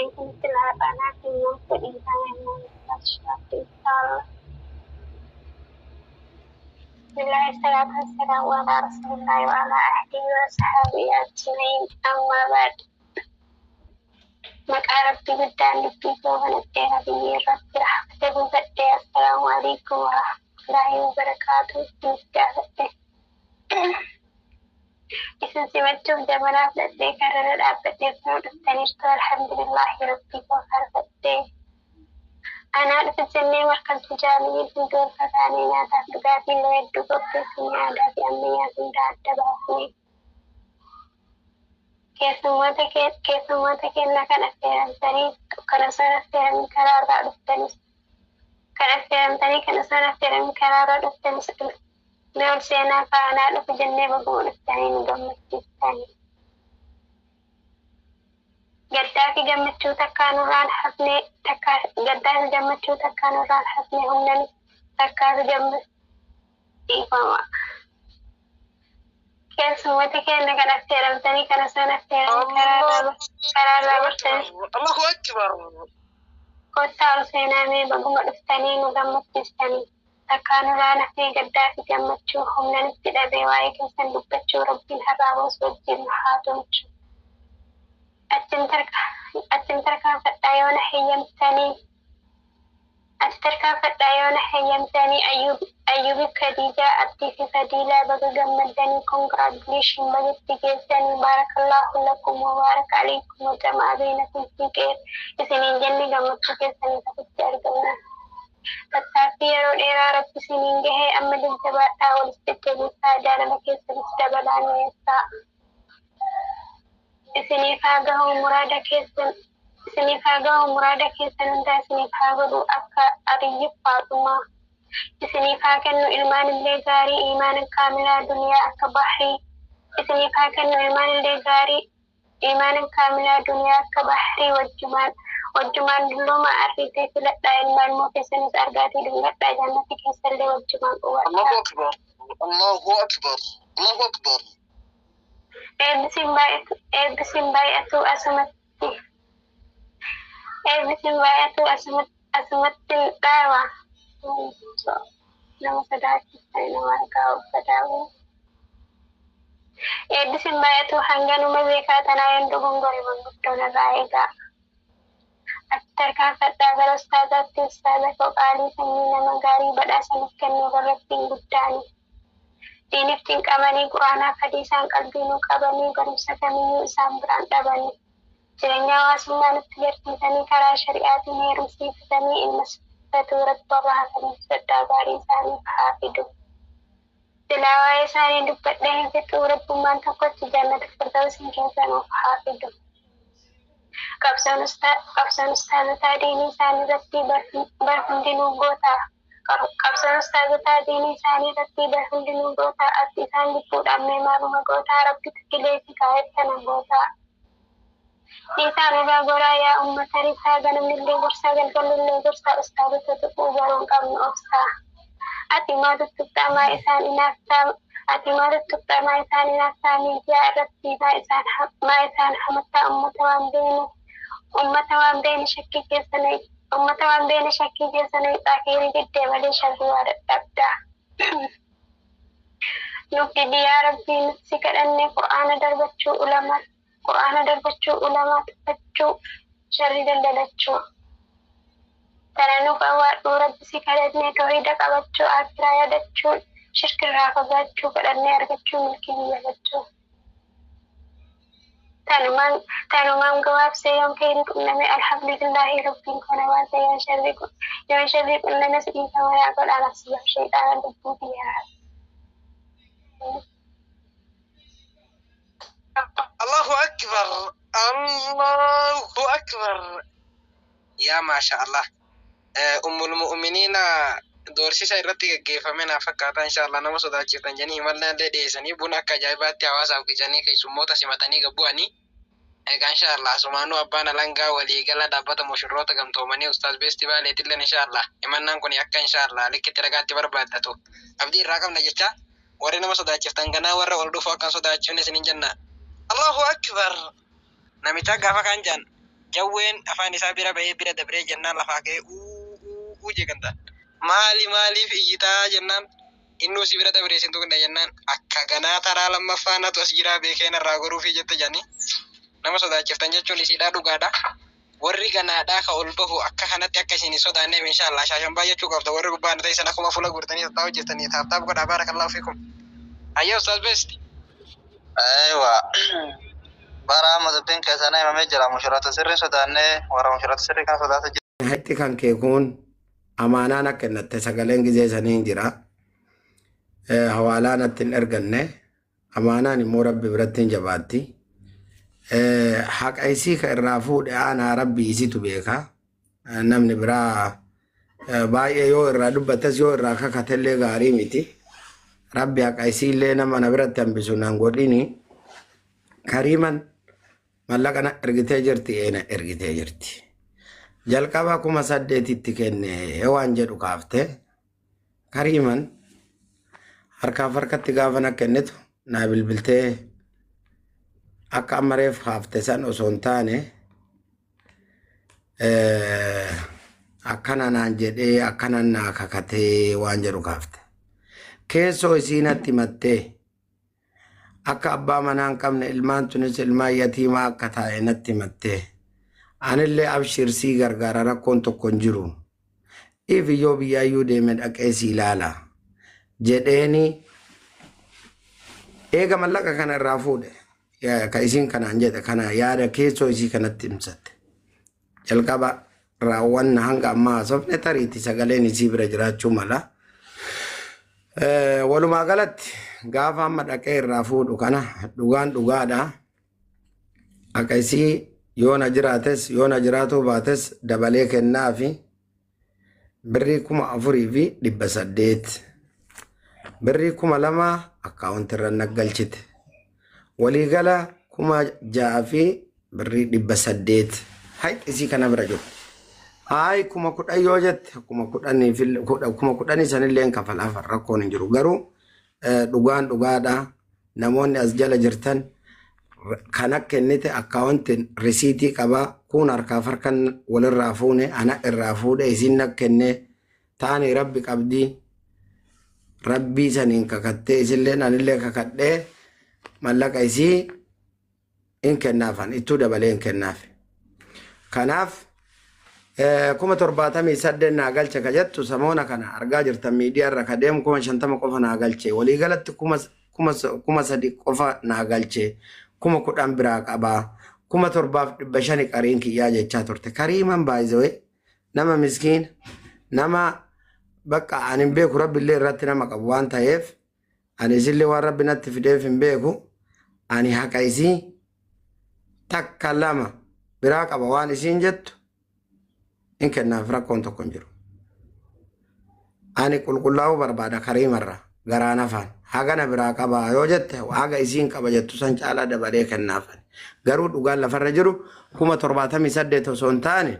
كنت العبانات النص إنسان من الشرق الصالح. بسم الله الصلاة والسلام على رسول الله وعلى أهله وأصحابه أجمعين. أما بعد، مقاربتي قدام نبيك ونبتها به رب رحمته وفتح. السلام عليكم ورحمة الله وبركاته. نبتها إذن سمعتم جمنا فتح كرر الأبتة فنستنشت الحمد لله ربي وفرفتة. أنا أتسنى مركز جامعي في دور فتانينا تفقات اللي يدقوا في سنعادة في أمنيات داد تبعثني keessummoota keenya kan affeeramtanii kan isaan affeeramin karaarraa dhuftanis karaarraa dhuftanis mee ol seenaa faanaa dhufu jennee baguma dhuftanii nu gammachiistanii. Gaddaa fi gammachuu takkaan irraan hafnee humnan takkaas gammachiifama. Keessummoota keenya kan affeeramtanii kan isaan affeeramin karaarraa dhuftanis Allahu Akbar. kottaa ol seenaa mee baguma dhuftanii nu gammachiistanii. Takkaan irraan hafnee gaddaa fi gammachuu humnan itti dhabee waa'ee keessan dubbachuu rabbiin har'aaboos wajjin haa tolchu. Achiin tarkaanfadhaa yoo na heeyyamtanii Ayyubi Khadijaa Abdii fi Fadiilaa baga gammaddanii congratulation bagatti geessanii baarakallahu lakum wa baaraka alaykum wa jama'a bainakum fi khayr isiniin jenne gammachuu keessanii tafitti argamna. Tattaaffii yeroo dheeraa rabbi isiniin gahee amma jajjabaadhaa walitti jajjabeessaa jaalala keessanis dabalaa mi'eessaa. Isiniif haa gahu muraada keessan hundaa isiniif haa godhu akka Aliyyif Faaxumaa. Isiniif haa kennu ilmaan illee gaarii iimaanan kaamilaa duniyaa akka bahrii. Isiniif haa kennu ilmaan illee gaarii iimaanan kaamilaa duniyaa akka bahrii wajjumaan dulluma arriitee filadhaa ilmaan moo keessanis argaatii dingadhaa jannati keessallee wajjumaan qubadhaa. Allahu Akbar. Allahu Akbar. Eebbisin baay'atu asumatti dhaaba. Nama sodaachisan nama argaa uffatamu. Eebbisin baay'atu hanganuma beekaa tanaa yoon dogongore manguddoo narraa eegaa. Ati tarkaanfadhaa gara ustaazaatti ustaaza koo qaalii sanyii nama gaarii badhaasaniif kennuu barrattiin guddaani. Diiniif cinqamanii quraanaa hadiisaan qalbiinuu qabanii barumsa kamiyyuu isaan biraan dhabanii. Jireenya hawaasummaa nutti agarsiisanii karaa shari'aatiin heerumsiifatanii ilma sifatuu rabbi warra hafaniif soddaa gaarii isaaniif haa fidu. Silaa waa'ee isaanii dubbadhee hin fixuu rabbummaan tokkochi jannata firdawsiin keessa nuuf haa fidu. Qabsoon ustaazotaa diinii isaanii irratti barhundinuu gootaa. Qabsoon ustaazotaa diinii isaanii irratti barhundinuu gootaa. Ati isaan lubbuudhaan mee maaluma gootaa rabbitu kileefi kaa'ettana gootaa. Isaan irraa goraa yaa uummata risaa ganamnillee gorsaa galgalillee gorsaa ustaazota tuquu baruun qabnu obsaa. Ati maa tuttuqxamaa isaan inaaftaa miidiyaa irratti maa isaan hamattaa ummata waan beene shakkii keessanii xaakeerii diddee malee sharrii waa dadhabdaa. Nuuf didi yaa rabbii nuti si kadhannee qur'aana darbachuu ulamaa tuffachuu sharrii daldalachuu. Tana nuuf awwaadhuu rabbi si kadhannee tawhiida qabachuu akiraa yaadachuu shirkirraa fagaachuu kadhannee argachuu milkii biyyafachuu. Tanumaan gabaabsee yoon keenya qunname alhamdulillahi rabbiin kana baase yoo sharrii qunname sidiifama yaa godhaan asibaf sheexaana lubbuu biyyaa. Allahu Akbar. Allahu Akbar. Ya Masha Allah. Ummul mu'minina doorsisa irratti gaggeeffame naaf fakkaata inshallah nama sodaachiftan janii himallee dhiyeessanii buna akka ajaa'ibaatti hawaasaaf qicanii keessummoota simatanii gabbu'anii. Egaa inshallah sumaanuu abbaan alangaa waliigala dhaabbata mushurroota gamtoomanii ustaaz beestivaaleetilleen inshallah himannaan kun akka inshallah likkitti ragaatti barbaaddatu abdii irraa qabna jecha warri nama sodaachiftan ganaa warra ol dhufuu akkan sodaachifne isinin jenna. Allahu Akbar. Namicha gaafa kan jan jawween afaan isaa bira bahee bira dabree jennaan lafaa ka'ee uu jeeqanta. Maaliif iyyitaa jennaan innuu si bira dabree sin tuqna jennaan akka ganaa taraa lammaffaanatu as jiraa beekee narraa goruufi jette jedhanii nama sodaachiftan jechuun isiidhaa dhugaadha. Warri ganaadhaa ka ol bahu akka kanatti akka isin sodaanneef inshaallah shaashambaa jechuu qabda. Warri gubbaan ta'e sana akkuma fuula guurtanii taa'u hojjetanii taaptaaf godhaa baarakallahu fiikum. Ayyaa ustaas beesti. Aywa. Bara madabbiin keessaa himamee jira mushurata sirrii sodaannee warra mushurata sirrii kan sodaata jira. Hayti kan kee kun amaanaan akka innatte sagaleen gizee sanii hin jira. Hawaalaan atti hin erganne amaanaan immoo rabbi biratti hin jabaatti. Haqa isii ka irraa fuudhe aanaa rabbi isitu beeka. Namni biraa baay'ee yoo irraa dubbates yoo irraa kakatellee gaarii miti. Rabbi haqa isiillee nama na biratti hambisu naan godhini. Kariiman mallaqa na ergitee jirti eena ergitee jirti. Jalqaba 8,000 kenne waan jedhu kaafte. Kariiman harkaaf harkatti gaafa na kennitu naa bilbiltee akka ammareef kaafte san osoo hin taane akkana naan jedhee akkana naa kakatee waan jedhu kaafte. Keessoo isiinatti mattee akka abbaa manaa hin qabne ilmaan tunis ilmaan yatiimaa akka taa'e natti mattee anillee abshirsii gargaara rakkoon tokko hin jiru. Ifiyyoo biyyaayyuu deeme dhaqee si ilaala jedheeni eega mallaqa kana irraa fuudhe. Ka isiin kanaan jedhe kana yaada keessoo isii kanatti himsatte. Jalqaba raawwanna hanga ammaa haasofne tariitti sagaleen isii bira jiraachuu mala. Walumaa galatti gaafa amma dhaqee irraa fuudhu kana dhugaan dhugaadha. Akka isii yoo na jiraates yoo na jiraatuu baates dabalee kennaa fi birrii 4,800 birrii 2,000 akkaawunti irra naggalchite. Waliigala 6,000 fi birrii 800 hayiqisii kana bira jiru. Hayi 10,000 yoo jette 10,000 sanillee kafalaaf rakkoon hin jiru. Garuu dhugaan dhugaadha. Namoonni as jala jirtan kan akka kennite akkaawuntiin risiitii qabaa kun harkaaf harkan walirraa fuune ana irraa fuudhe isin akka kenne taani rabbi qabdii rabbii saniin kakattee isillee anillee kakadhee mallaqa isii in kennaafan ittuu dabalee in kennaaf. Kanaaf 78,000 naa galche ka jettu samoona kana argaa jirtan miidiyaa irra ka deemu 50 qofa naa galche. Waliigalatti 3,000 qofa naa galche. 10,000 biraa qabaa. 7,500 qariin kiyyaa jechaa turte. Kariiman baay'ee nama miskiin nama bakka ani hin beeku rabbillee irratti nama qabu waan ta'eef ani isillee waan rabbi natti fideef hin beeku. Ani haqa isii takka lama biraa qaba waan isiin jettu in kennaaf rakkoon tokko hin jiru. Ani qulqullaa'uu barbaada Kariimarra garaan afaan hagana biraa qaba yoo jette haga isiin qaba jettu san caalaa dabalee kennaafan. Garuu dhugaan lafarra jiru 78,000 osoo hin taane